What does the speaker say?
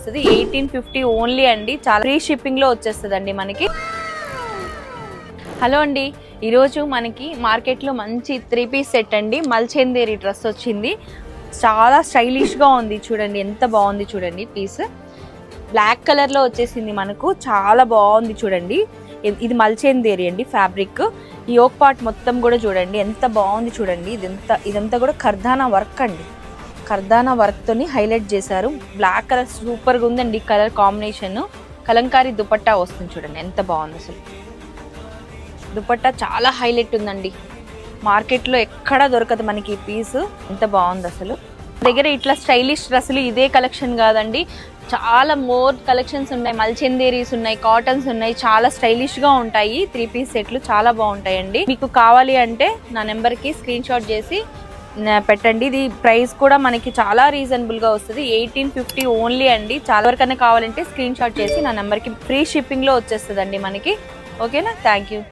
1850 only అండి. చాలా free shipping లో వచ్చేస్తుందండి మనకి. హలో అండి, ఈరోజు మనకి మార్కెట్లో మంచి 3 పీస్ సెట్ అండి. మల్చేందేరి డ్రెస్ వచ్చింది. చాలా స్టైలిష్ గా ఉంది. చూడండి ఎంత బాగుంది. చూడండి పీస్ బ్లాక్ కలర్ లో వచ్చేసింది మనకు. చాలా బాగుంది. చూడండి ఇది మల్చేందేరి అండి ఫ్యాబ్రిక్. ఈ యోక్ పార్ట్ మొత్తం కూడా చూడండి ఎంత బాగుంది. చూడండి ఇదంతా కూడా కర్దానా వర్క్ అండి. కర్దానా వర్క్ తోని హైలైట్ చేశారు. బ్లాక్ కలర్ సూపర్ గా ఉందండి. కలర్ కాంబినేషన్ కలంకారీ దుపట్టా వస్తుంది. చూడండి ఎంత బాగుంది. అసలు దుపట్టా చాలా హైలైట్ ఉందండి. మార్కెట్లో ఎక్కడా దొరకదు మనకి ఈ పీస్. ఎంత బాగుంది అసలు. దగ్గర ఇట్లా స్టైలిష్ డ్రెస్సులు ఇదే కలెక్షన్ కాదండి, చాలా మోర్ కలెక్షన్స్ ఉన్నాయి. మల్చెందేరీస్ ఉన్నాయి, కాటన్స్ ఉన్నాయి. చాలా స్టైలిష్ గా ఉంటాయి. 3 పీస్ సెట్లు చాలా బాగుంటాయండి. మీకు కావాలి అంటే నా నెంబర్ కి స్క్రీన్ షాట్ చేసి పెట్టండి. ఇది ప్రైస్ కూడా మనకి చాలా రీజనబుల్ గా వస్తుంది. 1850 ఓన్లీ అండి. చాలా వరకన్నా కావాలంటే స్క్రీన్ షాట్ చేసి నా నెంబర్ కి ఫ్రీ షిప్పింగ్ లో వచ్చేస్తుందండి మనకి. ఓకేనా? Thank you.